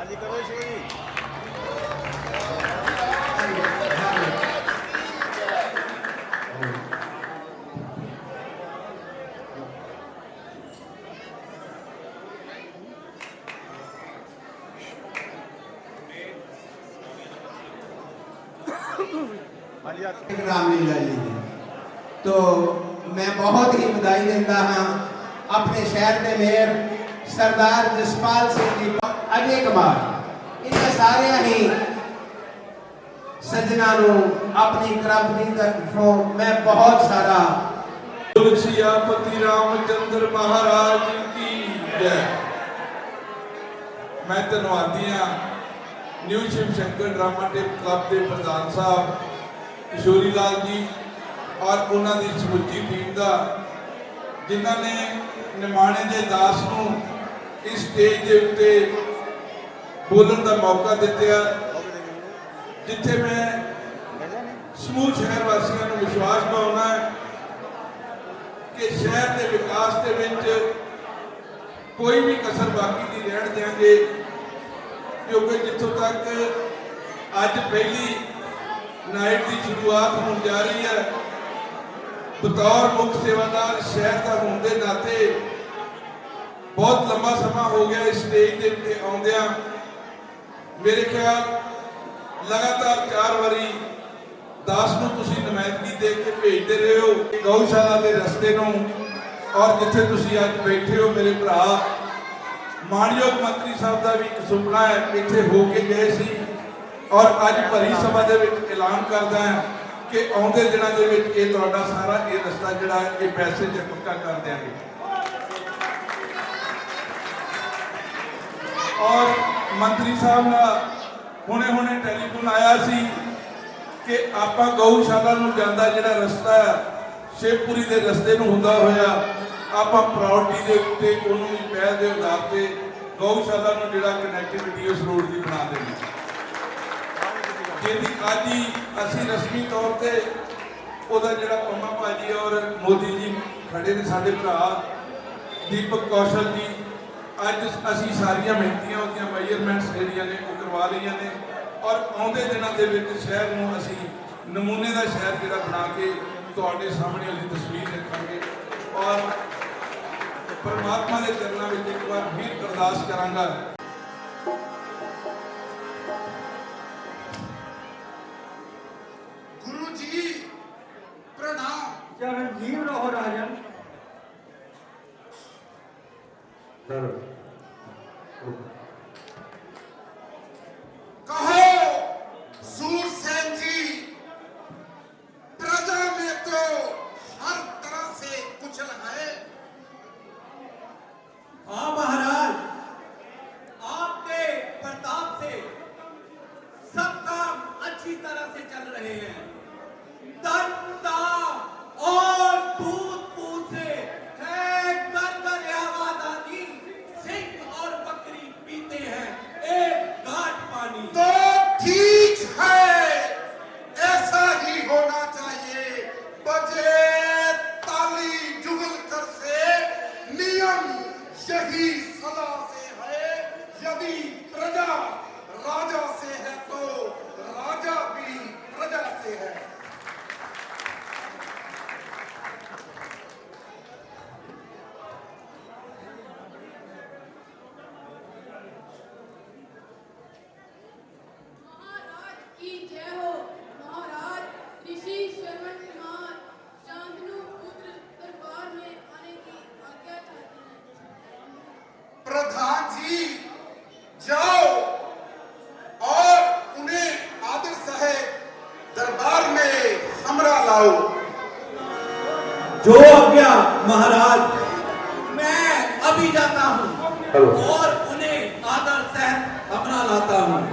रामलीला जी की तो मैं बहुत ही बधाई देता हाँ अपने शहर के मेयर सरदार जसपाल सिंह जी, अजय कुमार, इन्हें सारे ही सज्जना अपनी क्रांति तरफों मैं बहुत सारा सियापति रामचंद्र महाराज की जय। मैं धन्यवादी हाँ new Shiv Shankar drama tape club के प्रधान साहब किशोरी लाल जी और उन्होंने समुची टीम का जिन्होंने निमाणे के दास को इस स्टेज के उत्ते बोलने का मौका दिता, जिथे मैं समूह शहर वासियों को विश्वास पाना है कि शहर के विकास के विच कोई भी कसर बाकी नहीं रहन देंगे, क्योंकि जितों तक अज पहली नाइट की शुरुआत होने जा रही है, बतौर मुख्य सेवादार शहर का होने के नाते बहुत लंबा समा हो गया इस स्टेज के उत्ते आउंदियां। मेरे ख्याल लगातार 4 बारी दास को तुसी नुमाइंदगी दे के भेजते रहे हो गौशाला के रस्ते नूं, और जिथे तुसी अज बैठे हो मेरे भरा, मानयोग मंत्री साहब का भी एक सुपना है, इत्थे हो के गए सी और अज भरी सभा दे विच ऐलान करदा है कि आउंदे दिनां दे विच ये तुहाडा सारा ये रस्ता जिहड़ा ये पैसे च पक्का कर देंगे। और मंत्री साहब का हुणे हुणे टैलीफोन आया सी कि आपां गौशाला नूं जांदा जिहड़ा रस्ता है शिवपुरी के रस्ते नूं हुंदा होया आपां प्रायोरिटी दे उत्ते उहनूं भी पहल दे आधार ते गौशाला नूं जिहड़ा कनैक्टिविटी उस रोड की बना देनी, जिहदी अज ही असीं रस्मी तौर पर उहदा जिहड़ा पम्मा भाजी और मोदी जी खड़े ने साडे भरा दीपक कौशल जी, अज असीं सारियां मिहनतियां उहदियां मेजरमेंट्स जिहड़ियां ने वो करवा लईआं ने और आउंदे दिनां दे विच शहर नूं असीं नमूने का शहर जिहड़ा बना के तुहाडे सामने उसकी तस्वीर रखांगे। और परमात्मा के चरणों में एक बार फिर अरदास करांगा। गुरु जी प्रणाम। चरण जीव रहो राजन। कहो सूरसेन जी, प्रजा में तो हर तरह से कुचल है। हाँ महाराज, आपके प्रताप से सब काम अच्छी तरह से चल रहे हैं। दंता और दूध पूसे है कर यावादानी, सिंह और बकरी पीते हैं एक घाट पानी। तो ठीक है, ऐसा ही होना चाहिए। बजे ताली जुगल कर से नियम यही सदा से है। यदि प्रजा राजा से है तो राजा भी प्रजा से है। प्रधान जी जाओ और उन्हें आदर सहित दरबार में हमरा लाओ। जो आज्ञा महाराज, मैं अभी जाता हूँ और उन्हें आदर सहित हमरा लाता हूँ।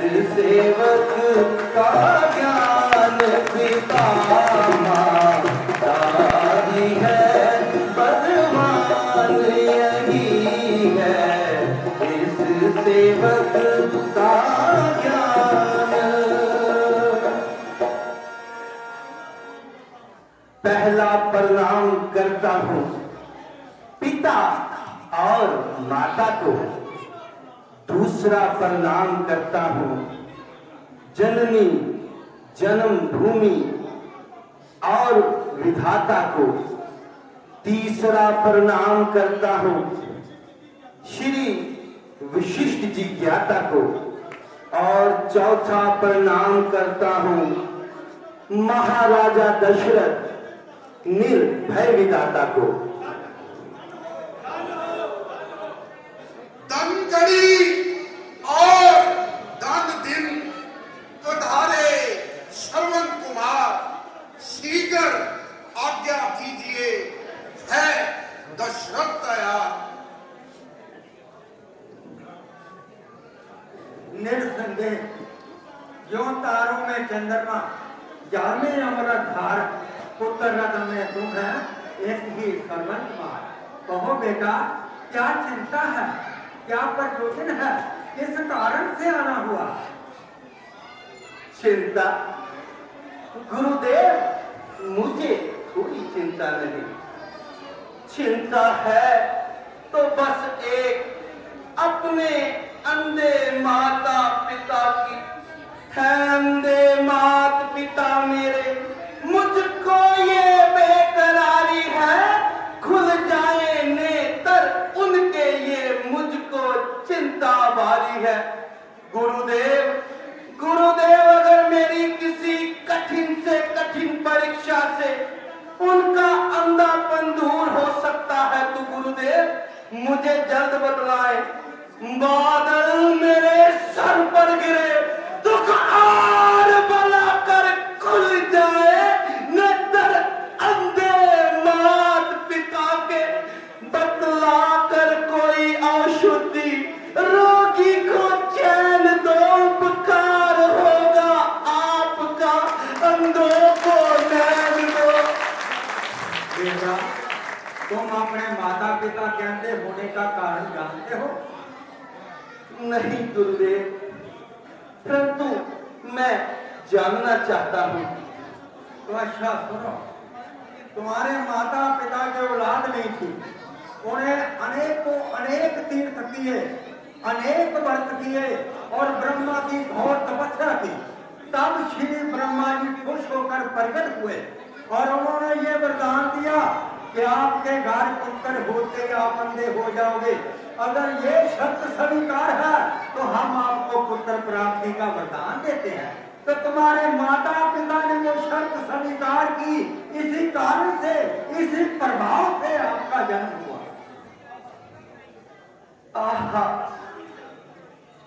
इस सेवक का ज्ञान पितामह दादी है, बदमान यही है। इस सेवक का ज्ञान करता हूँ पिता और माता को, दूसरा प्रणाम करता हूँ जननी जन्मभूमि और विधाता को, तीसरा प्रणाम करता हूँ श्री विशिष्ट जिज्ञाता को, और चौथा प्रणाम करता हूँ महाराजा दशरथ निर्भय विधाता को। दनगड़ी और दन दिन तुधारे श्रवण कुमार, शीघ्र आज्ञा कीजिए, है दशरथ तैयार। निसंदेह जो तारों में चंद्रमा, जाने अमृत धार, पुत्र रत्न में तुम है एक ही सर्वंत मार। कहो बेटा क्या चिंता है, क्या प्रयोजन है, किस कारण से आना हुआ? चिंता गुरुदेव, मुझे कोई चिंता नहीं। चिंता है तो बस एक अपने अंधे माता पिता की है। अंधे माता पिता मेरे, मुझको ये बेकरारी है, खुल जाए नेत्र उनके ये मुझको चिंता भारी है। गुरुदेव गुरुदेव, अगर मेरी किसी कठिन से कठिन परीक्षा से उनका अंधापन दूर हो सकता है तो गुरुदेव मुझे जल्द बतलाए। बादल मेरे सर पर गिरे, दुख और बला कर खुल जाए नेत्र अंधे मात पिता के, बतला कर कोई औषधि रोगी को चैन दो, उपकार होगा आपका अंधों को नैन दो। बेटा तुम अपने माता पिता के अंधे होने का कारण जानते हो? नहीं गुरुदेव, परंतु मैं जानना चाहता हूँ। तो अच्छा सुनो, तुम्हारे माता पिता के औलाद नहीं थी, उन्हें अनेक तीर्थ किए, अनेक व्रत किए और ब्रह्मा की घोर तपस्या की। तब श्री ब्रह्मा जी खुश होकर प्रकट हुए और उन्होंने ये वरदान दिया कि आपके घर पुत्र होते आप अंधे हो जाओगे। अगर ये शर्त स्वीकार है तो हम आपको पुत्र प्राप्ति का वरदान देते हैं। तो तुम्हारे माता पिता ने वो शर्त स्वीकार की, इसी कारण से, इसी प्रभाव से आपका जन्म हुआ। आहा,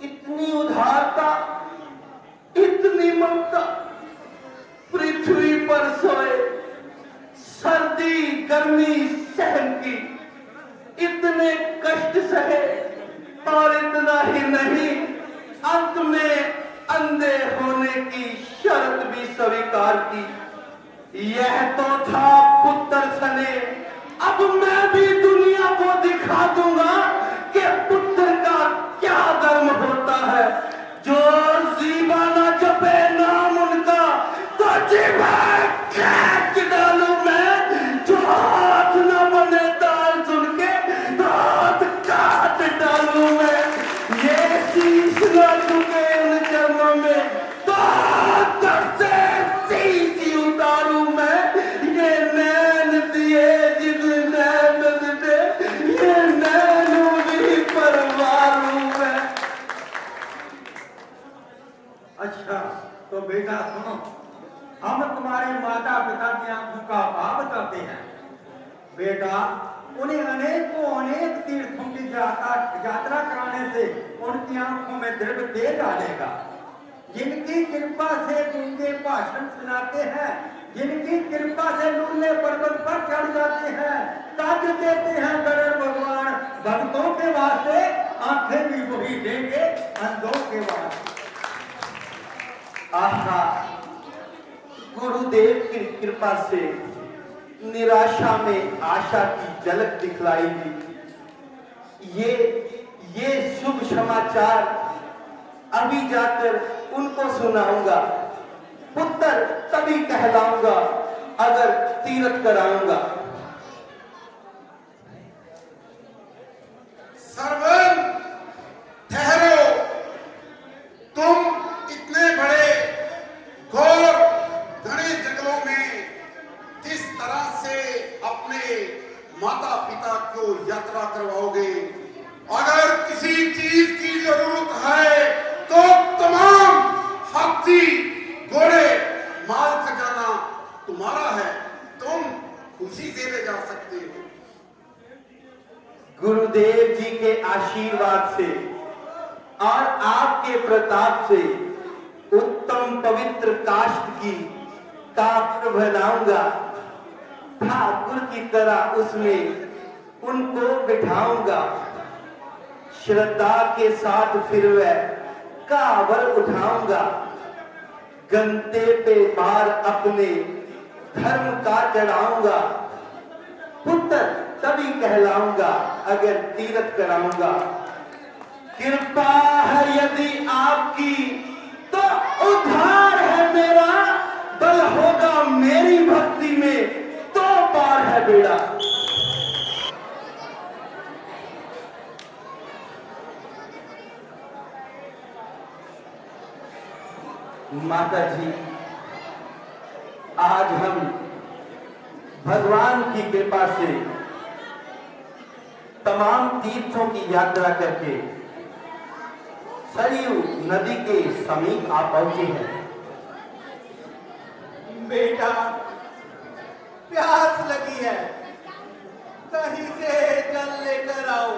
इतनी उदारता, इतनी ममता, पृथ्वी पर सोए, सर्दी गर्मी सहन की, इतने कष्ट सहे और इतना ही नहीं, अंत में अंधे होने की शर्त भी स्वीकार की। यह तो था पुत्र सने, अब मैं भी दुनिया को दिखा दूंगा कि पुत्र का क्या धर्म होता है। जो जीवा न जपे नाम उनका तो जीवा खींच डालूं मैं, जो हाथ न बने दाल सुन के तो हाथ काट डालूं मैं। ये शीश न झुके इन चरणों में तो हाथ से शीश उतारूं मैं। ये नैन दिए जिन नैन दे, ये नैन भी परवारूं मैं। अच्छा तो बेटा सुनो, हम तुम्हारे माता पिता की आंखों का भाव बताते हैं। बेटा उन्हें अनेक तीर्थों की यात्रा कराने से उनकी आंखों में द्रव्य तेज आ जाएगा। जिनकी कृपा से गूंगे भाषण सुनाते हैं, जिनकी कृपा से लूले पर्वत पर चढ़ जाते हैं, ताज देते हैं गरुड़ भगवान। भक्तों के वास्ते आंखें भी वही देंगे, अंधों के वास्ते। आहा, गुरुदेव की कृपा से निराशा में आशा की झलक दिखलाई दी। ये शुभ समाचार अभी जाकर उनको सुनाऊंगा। पुत्र तभी कहलाऊंगा अगर तीर्थ कराऊंगा। सरवन, ठहरो। तुम इतने बड़े घोर घने जंगलों में किस तरह से अपने माता पिता को यात्रा करवाओगे? अगर किसी चीज की जरूरत है तो तमाम हाथी घोड़े माल खजाना तुम्हारा है, तुम खुशी से ले जा सकते हो। गुरुदेव जी के आशीर्वाद से और आपके प्रताप से उत्तम पवित्र काष्ठ की काष्ठ बनाऊंगा, ठाकुर की तरह उसमें उनको बिठाऊंगा, श्रद्धा के साथ फिर वह कांवर उठाऊंगा, गंते पे भार अपने धर्म का चढ़ाऊंगा, पुत्र तभी कहलाऊंगा अगर तीरथ कराऊंगा। कृपा है यदि आपकी तो उद्धार है मेरा, बल होगा मेरी भक्ति में तो पार है बेड़ा। माता जी, आज हम भगवान की कृपा से तमाम तीर्थों की यात्रा करके सरयू नदी के समीप आ पहुंचे हैं। बेटा, प्यास लगी है, कहीं से जल लेकर आओ।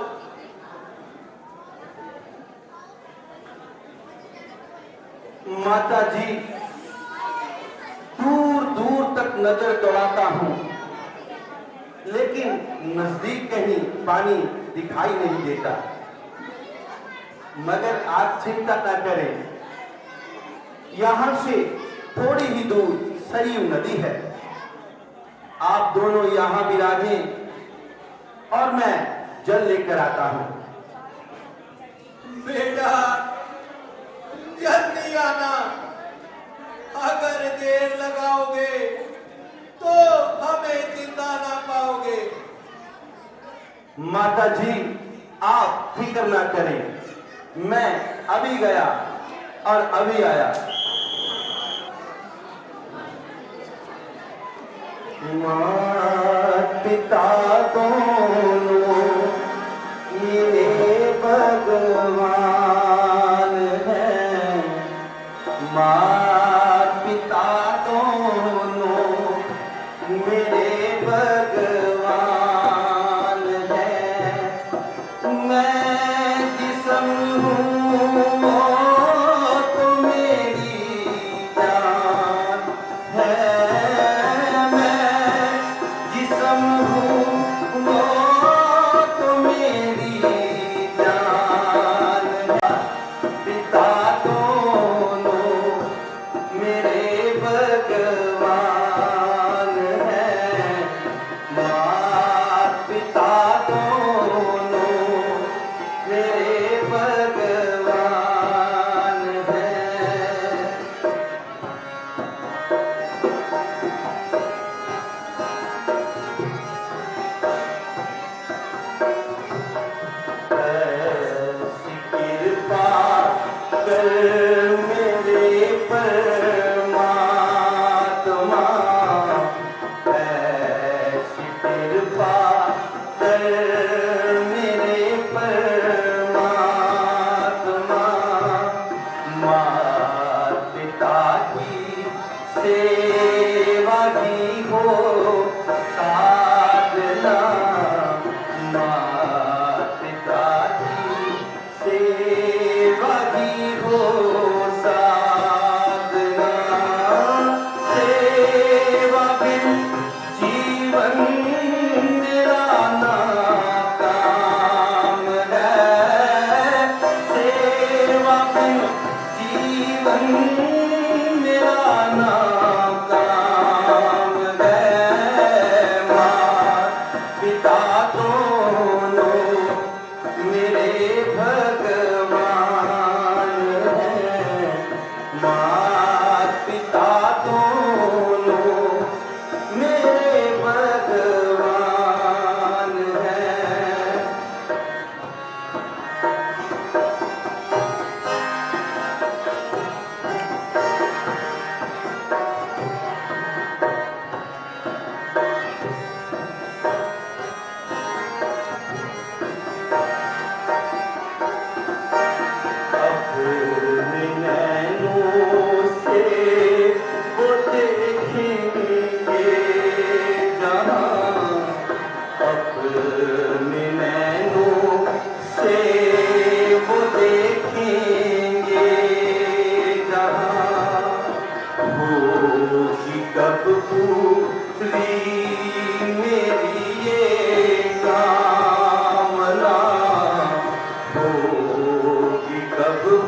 माता जी, दूर दूर तक नजर दौड़ाता हूं, लेकिन नजदीक कहीं पानी दिखाई नहीं देता। मगर आप चिंता न करें, यहां से थोड़ी ही दूर सरयू नदी है। आप दोनों यहां विराजें और मैं जल लेकर आता हूं। बेटा, जल्दी आना, अगर देर लगाओगे तो हमें जिंदा ना पाओगे। माता जी, आप फिक्र ना करें, मैं अभी गया और अभी आया। माता पिता दोनों मेरे भगवान हैं, माता पिता दोनों मेरे भगवान हैं। मैं जिस्म हूँ वो तो मेरी जान है, मैं जिस्म हूँ वो तो मेरी जान है। पिता दोनों मेरे भगवान हैं, माता पिता दोनों मेरे भगवान हैं। ऐसी कृपा कर मेरे परमात्मा, ऐसी कृपा कर मेरे परमात्मा, माता पिता की सेवा की हो साधना, माता पिता की सेवा की हो साधना। सेवा बिन जीवन मेरा नाकाम है, सेवा बिन जीवन मेरा नाकाम है। माता पिता दोनों मेरे भगवान हैं, माता पिता दोनों मेरे भगवान हैं।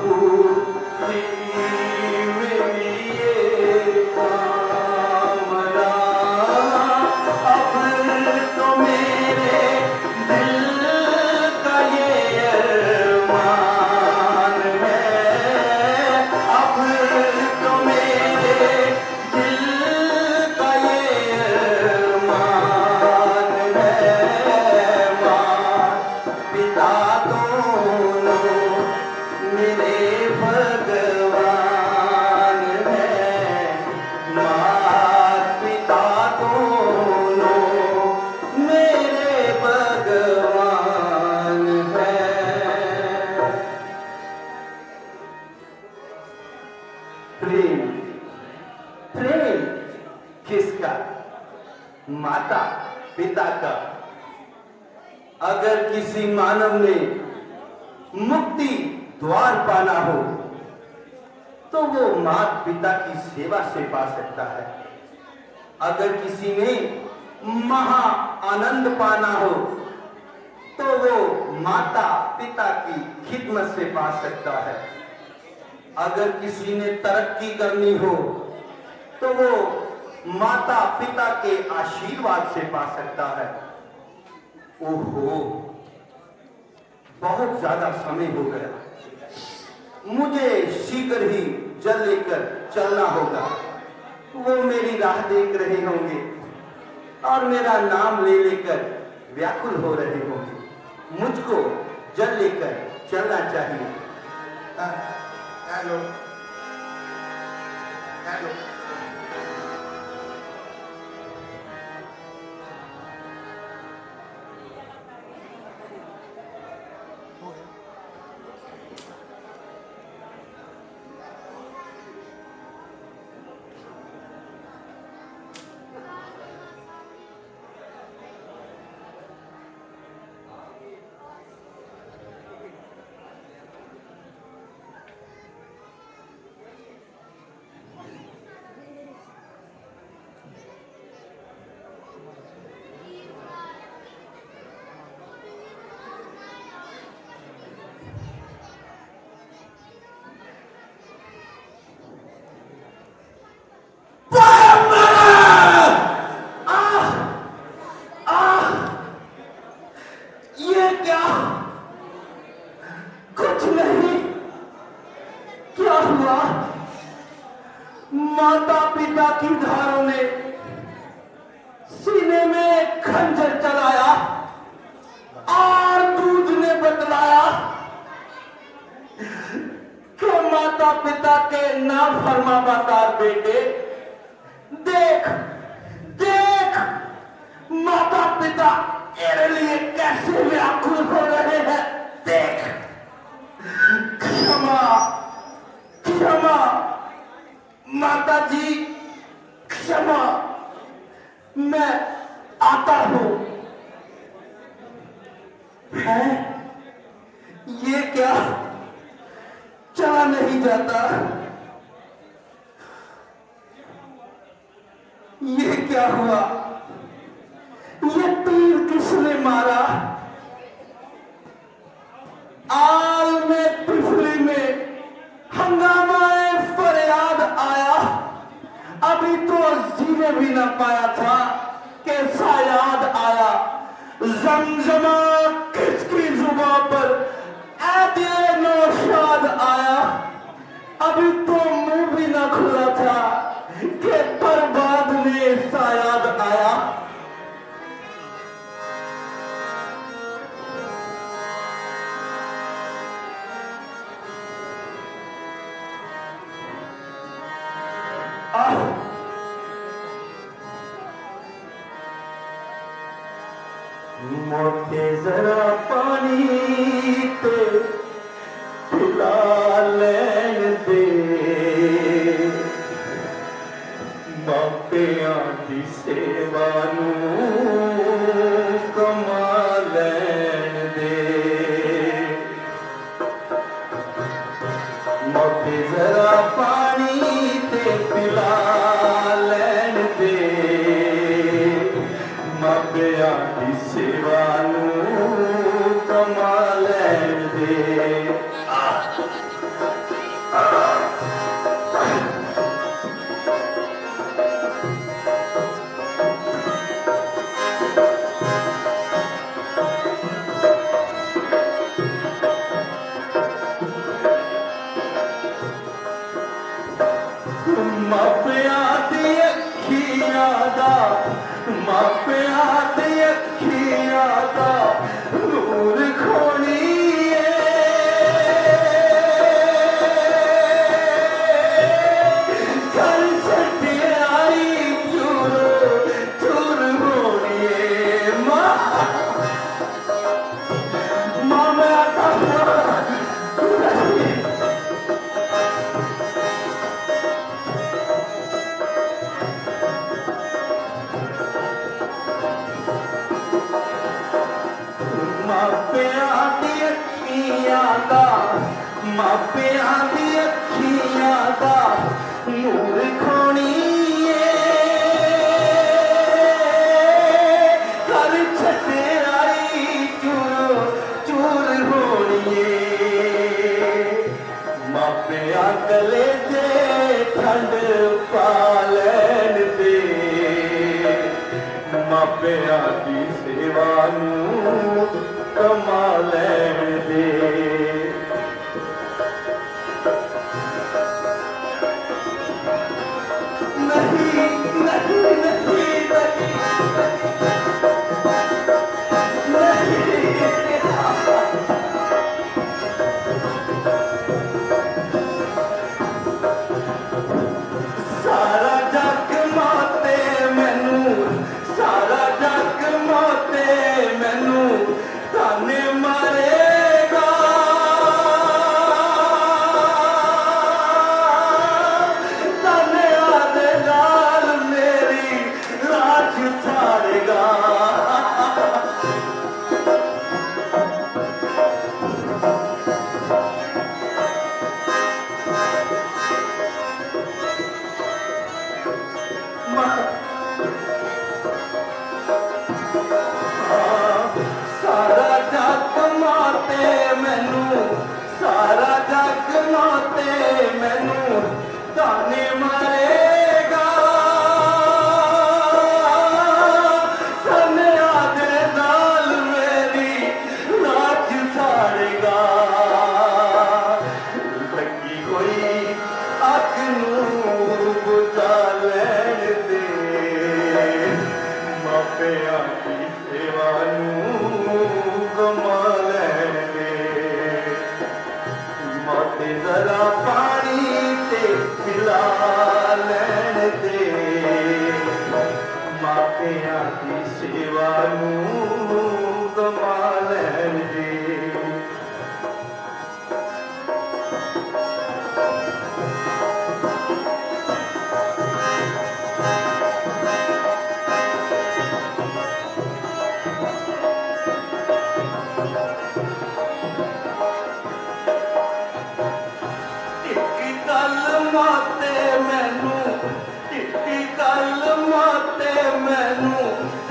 पूरी मेरी ये कामना, अब तो मेरे दिल का ये अरमान है, अब तो मेरे दिल का ये अरमान है। माँ पिता दोनों मेरे भगवान है, माँ पिता दोनों मेरे भगवान है। प्रेम, प्रेम किसका? माता पिता का। अगर किसी मानव ने मुक्ति द्वार पाना हो तो वो माता पिता की सेवा से पा सकता है। अगर किसी ने महा आनंद पाना हो तो वो माता पिता की खिदमत से पा सकता है। अगर किसी ने तरक्की करनी हो तो वो माता पिता के आशीर्वाद से पा सकता है। ओहो, बहुत ज्यादा समय हो गया, मुझे शीघ्र ही जल लेकर चलना होगा। वो मेरी राह देख रहे होंगे और मेरा नाम ले लेकर व्याकुल हो रहे होंगे। मुझको जल लेकर चलना चाहिए। हेलो हेलो ये क्या? कुछ नहीं। क्या हुआ? माता पिता की धारों ने सीने में खंजर चलाया और दूध ने बतलाया कि माता पिता के नाफरमाबाद बेटे, देख देख माता पिता तेरे लिए कैसे व्याकुल हो रहे हैं। देख, क्षमा क्षमा माता जी, क्षमा, मैं आता हूं। है ये क्या? चला नहीं जाता। ये क्या हुआ? ये तीर किसने मारा? आल में तिफली में हंगामा फरियाद आया। अभी तो जीने भी ना पाया था कि सायाद आया। जमजमा किसकी जुबां पर ऐदिए नौशाद आया। अभी तो मुंह भी ना खुला था कि बर्बाद ने सायाद आया। मोटे जरा पानी ते पिला लैन दे, मापियां दी सेवा नूं कमा लैन दे। मोटे जरा पानी ते पिला लैन दे, मापियां दी सेवा नूं कमा लैन दे। दी अखियां दा नूर खोणीए कर छटे आई चूर चूर होणीए मापिया गले जे ठंड पालन दे मापिया दी सेवा नूं कमा लैण दे नहीं नहीं नहीं सारा जग माते मैनू सारा जग माते मैनू ताने मारेगा ताने आदे नाल मेरी लाज छाड़ेगा सारा जग माते मैनू सारा जग माते मैनू ताने मारेगा ताने आदे नाल मेरी लाज छाड़ेगा लगी कोई अग नूं बुझा लैण दे मापिया की सेवा नूं कमा लैण दे माते जरा पानी ते पिला लैण दे मापिया की सेवा नूं कमा लैण दे ਇੱਕ ਗੱਲ ਮਾਤੇ ਮੈਨੂੰ ਇੱਕ ਗੱਲ ਮਾਤੇ ਮੈਨੂੰ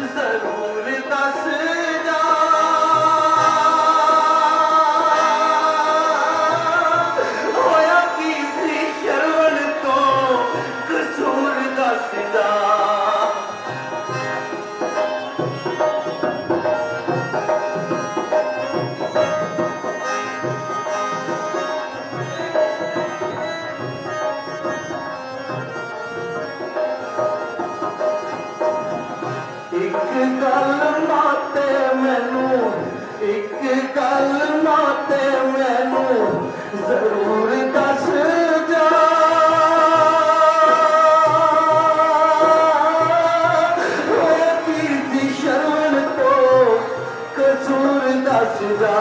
ਜ਼ਰੂਰ ਦੱਸ ਜਾ ਹੋਇਆ ਕੀ ਸੀ ਸ਼ਰਵਣ ਤੋਂ ਕਸੂਰ ਦੱਸ ਜਾ ਇੱਕ ਗੱਲ ਮਾਤੇ ਮੈਨੂੰ ਇੱਕ ਗੱਲ ਮਾਤੇ ਮੈਨੂੰ ਜ਼ਰੂਰ ਦੱਸ ਜਾ ਹੋਇਆ ਕੀ ਸੀ ਸ਼ਰਵਣ ਤੋਂ ਕਸੂਰ ਦੱਸ ਜਾ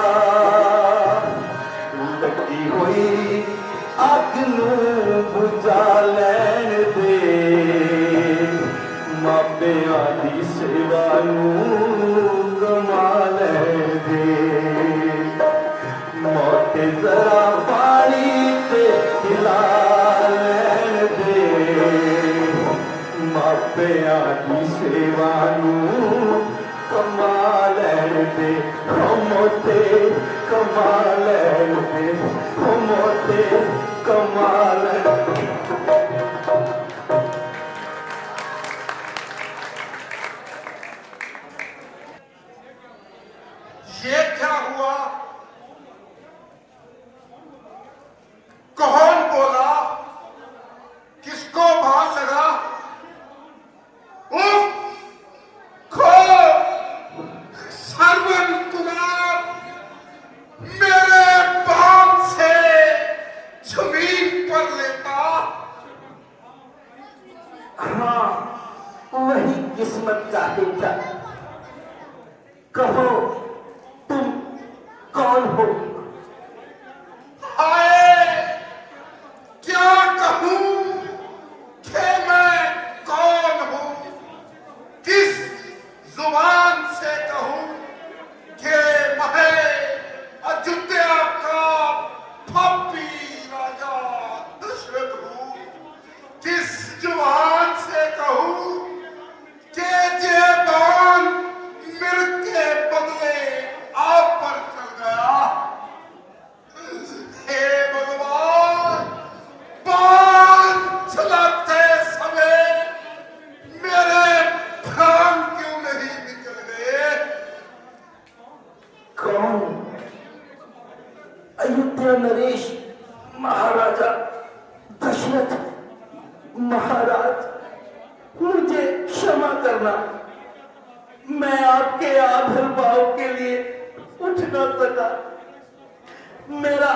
ਲੱਗੀ ਹੋਈ ਅੱਗ ਨੂੰ ਬੁਝਾ ਲੈਣ ਦੇ ਮਾਪਿਆਂ ਦੀ ਸੇਵਾ ਨੂੰ ਕਮਾ ਲੈਣ ਦੇ ਮੌਤ ਜ਼ਰਾ ਪਾਣੀ ਤੇ ਖਿਲਾ ਲੈਣ ਦੇ ਮਾਪਿਆਂ ਦੀ ਸੇਵਾ ਨੂੰ ਕਮਾ ਲੈਣ ਦੇ ਮੋਤੇ ਕਮਾ ਲੈਣ ਦੇ ਮੋਤੇ ਕਮਾ ਲੈਣ ये क्या हुआ? कौन बोला? किसको भाग लगा? उफ! खो! सरवन कुमार मेरे बाप से जमीन पर लेता हैसियत महाराज, मुझे क्षमा करना। मैं आपके आदर भाव के लिए उठ न सका। मेरा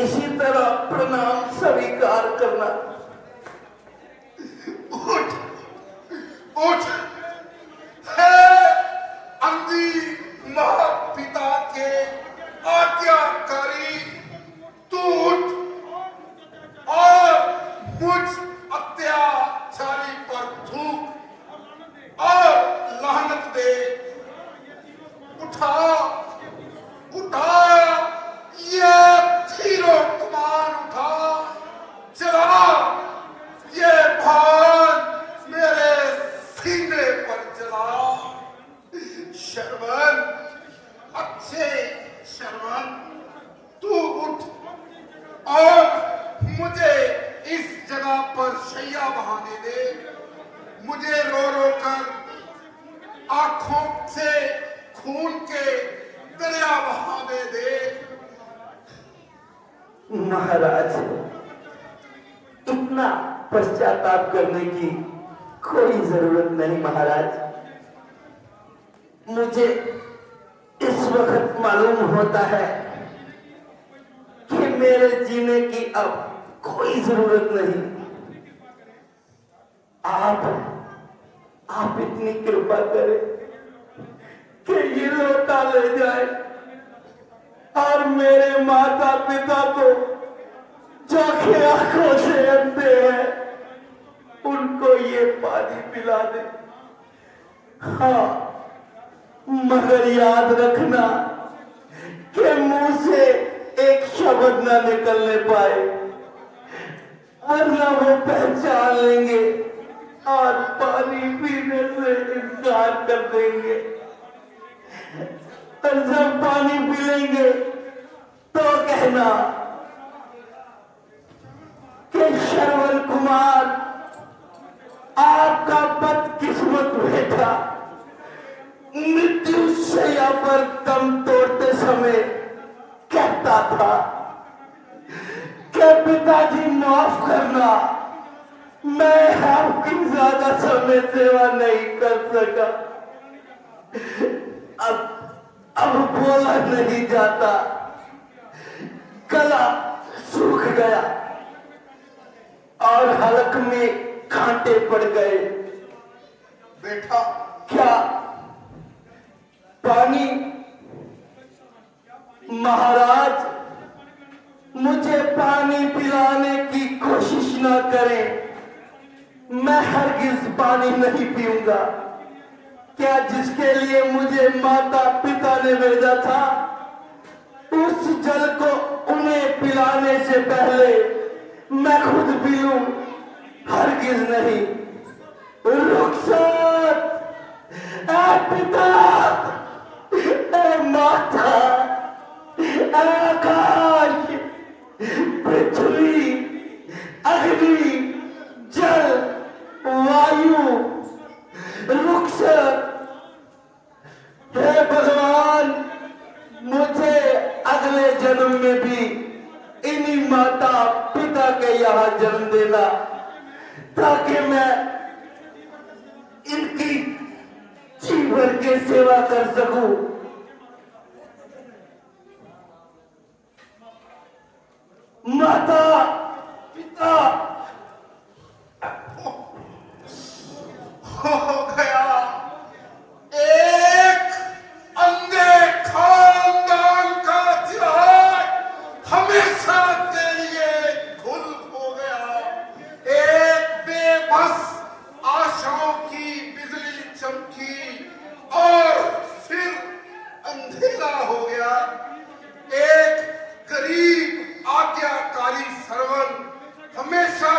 इसी तरह प्रणाम स्वीकार करना। उठ उठ है अंधी महापिता के आज्ञाकारी, तू उठ और मुझ अत्याचारी पर थूक और लानत दे। उठा उठा ये तीरों कमान उठा, चला ये भान मेरे सीने पर चला। शर्मन, अच्छे शर्मन, तू उठ और मुझे इस जगह पर शैया बहाने दे। मुझे रो रो कर आंखों से खून के दरिया बहाने दे। महाराज, इतना पश्चाताप करने की कोई जरूरत नहीं महाराज। मुझे इस वक्त मालूम होता है कि मेरे जीने की अब कोई जरूरत नहीं। आप इतनी कृपा करें कि ये लोटा ले जाए और मेरे माता पिता को जो कि आंखों से अंधे हैं उनको ये पानी पिला दे। हाँ, मगर याद रखना कि मुंह से एक शब्द ना निकलने पाए, वरना वो पहचान लेंगे और पानी पीने से इनकार कर देंगे। और जब पानी पी लेंगे तो कहना कि श्रवण कुमार, आपका बदकिस्मत बेटा मृत्यु शैया पर दम तोड़ते समय कहता था कि पिताजी माफ करना, मैं आपकी ज्यादा समय सेवा नहीं कर सका। अब बोला नहीं जाता, गला सूख गया और हलक में कांटे पड़ गए। बेटा, क्या पानी? महाराज, मुझे पानी पिलाने की कोशिश ना करें, मैं हरगिज पानी नहीं पीऊंगा। क्या जिसके लिए मुझे माता पिता ने भेजा था उस जल को उन्हें पिलाने से पहले मैं खुद पी लूं? हरगिज नहीं। रुखसत, ऐ पिता, ऐ माता, ऐ आकाश, पृथ्वी, अग्नि, जल, वायु, रुखसत, हे भगवान, मुझे अगले जन्म में भी इन्हीं माता पिता के यहाँ जन्म देना, ताकि मैं इनकी जीवन की सेवा कर सकूं। माता पिता, हो गया एक अंधे खानदान का जिहाद हमेशा के लिए खुल हो गया। एक बेबस आशाओं की बिजली चमकी और फिर अंधेरा हो गया। एक गरीब आज्ञाकारी सरवन हमेशा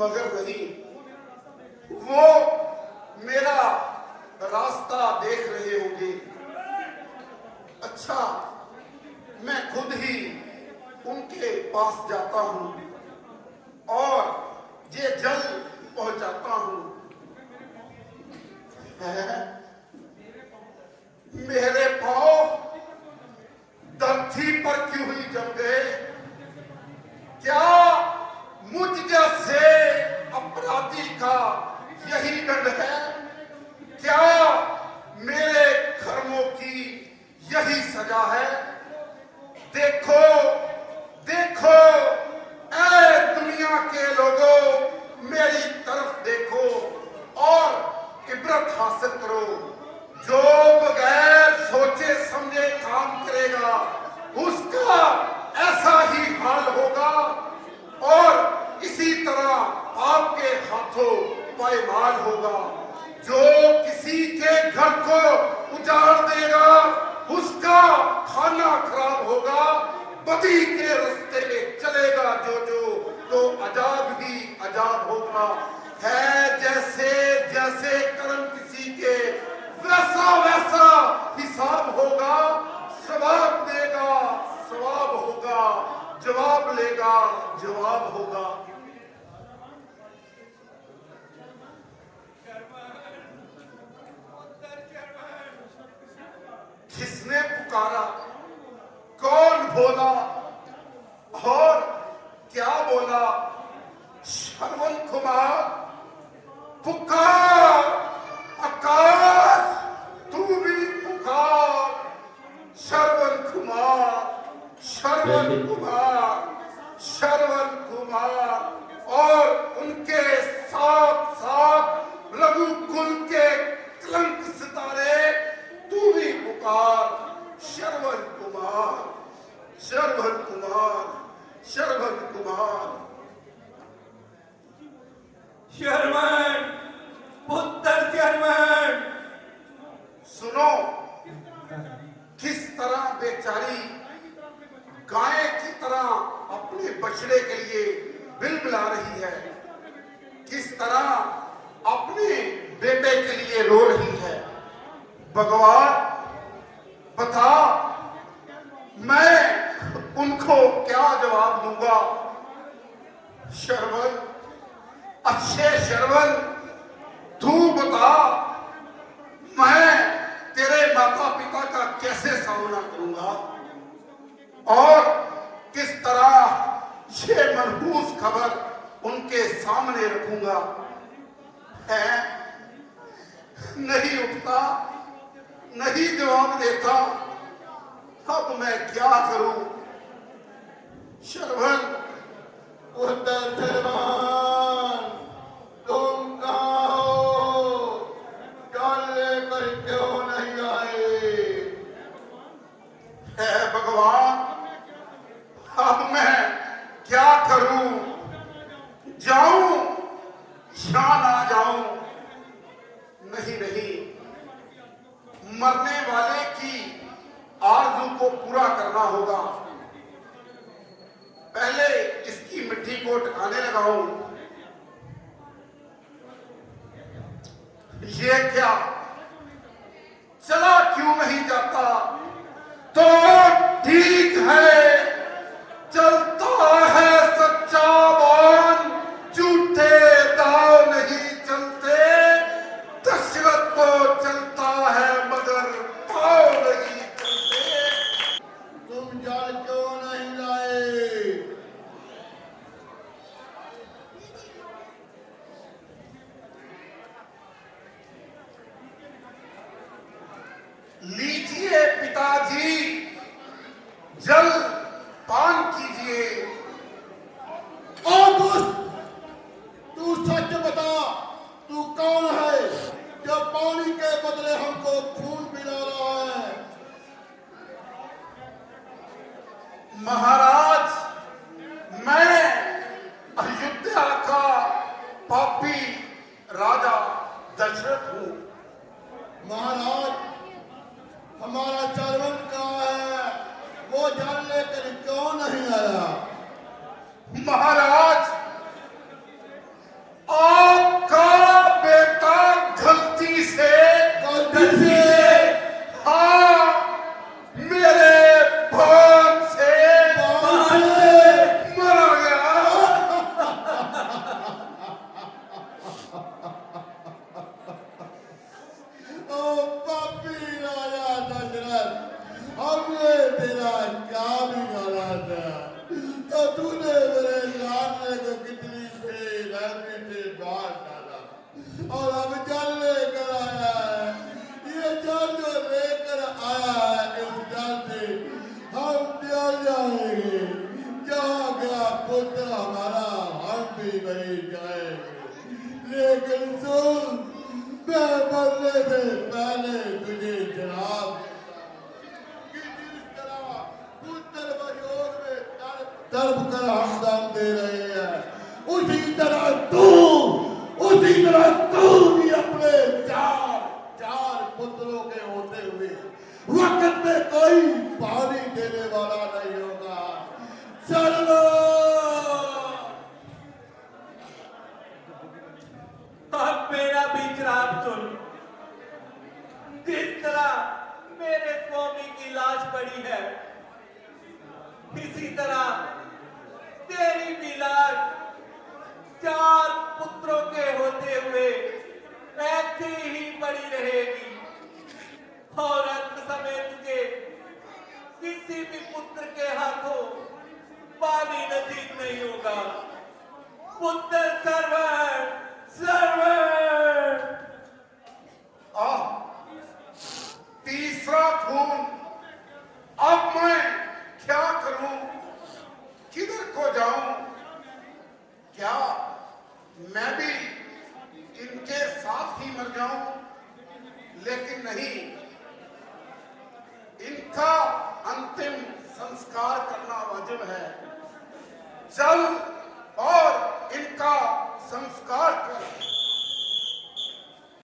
मगर नहीं, वो मेरा रास्ता देख रहे होंगे। अच्छा, मैं खुद ही उनके पास जाता हूं और ये जल पहुंचाता हूं। मेरे पांव धरती पर क्यों ही जम गए? क्या मुझ जैसे अपराधी का यही दंड है? क्या मेरे कर्मों की यही सजा है? देखो देखो ऐ दुनिया के लोगों, मेरी तरफ देखो और इबरत हासिल करो। जो बगैर सोचे समझे काम करेगा उसका ऐसा ही हाल होगा और इसी तरह आपके हाथों पायमाल होगा। जो किसी के घर को उजाड़ देगा उसका खाना खराब होगा। बदी के रास्ते में चलेगा जो तो अजाब ही अजाब होगा। है जैसे जैसे कर्म किसी के वैसा वैसा हिसाब होगा। सवाब देगा सवाब होगा, जवाब लेगा जवाब होगा। किसने पुकारा, कौन बोला और क्या बोला? श्रवण कुमार पुकार, आकाश तू भी पुकार। श्रवण कुमार, श्रवण कुमार, श्रवण कुमार और उनके साथ साथ रघुकुल के कलंक सितारे तू भी पुकार। श्रवण कुमार, श्रवण कुमार, श्रवण कुमार। श्रवण, पुत्र श्रवण, सुनो, किस तरह बेचारी गाय की तरह अपने बछड़े के लिए बिलबिला रही है, किस तरह अपने बेटे के लिए रो रही है। भगवान बता, मैं उनको क्या जवाब दूंगा? श्रवण, अच्छे श्रवण, तू बता, मैं तेरे माता पिता का कैसे सामना करूंगा और किस तरह ये मनहूस खबर उनके सामने रखूंगा? है नहीं उठता, नहीं जवाब देता, अब मैं क्या करूं? श्रवण, पुत्र श्रवण, तुम कहाँ हो? जल लेकर क्यों नहीं आए? है भगवान, अब मैं क्या करूं? जाऊं या ना जाऊं? नहीं नहीं, मरने वाले की आरज़ू को पूरा करना होगा। पहले इसकी मिट्टी को ठिकाने लगाऊं। ये क्या, चला क्यों नहीं जाता? तो ठीक है, चलता है सच्चा बाण, झूठे दाव नहीं चलते। दशरथ तो चलता है मगर पाव नहीं चलते। तुम जल क्यों नहीं लाए? लीजिए पिताजी, जल पान कीजिए। ओ दुष्ट, तू सच बता, तू कौन है जो पानी के बदले हमको खून पिला रहा है? महाराज, मैं अयोध्या का पापी राजा दशरथ हूं। महाराज, हमारा चरवन कहाँ है? वो जल लेकर क्यों नहीं आया? महाराज, तड़प कर हमदम दे रहे हैं। उसी तरह तू भी अपने चार पुत्रों के होते हुए वक्त में कोई पानी देने वाला नहीं होगा। चलो अब मेरा विचार सुन। जिस तरह मेरे स्वामी की लाश पड़ी है, इसी तरह तेरी भी लाश 4 पुत्रों के होते हुए ऐसी ही पड़ी रहेगी और अंत समय तुझे किसी भी पुत्र के हाथों पानी नसीब नहीं होगा। पुत्र सर्वण तीसरा खून। अब मैं क्या करूं, किधर को जाऊं? क्या मैं भी इनके साथ ही मर जाऊं? लेकिन नहीं, इनका अंतिम संस्कार करना वाजिब है। चल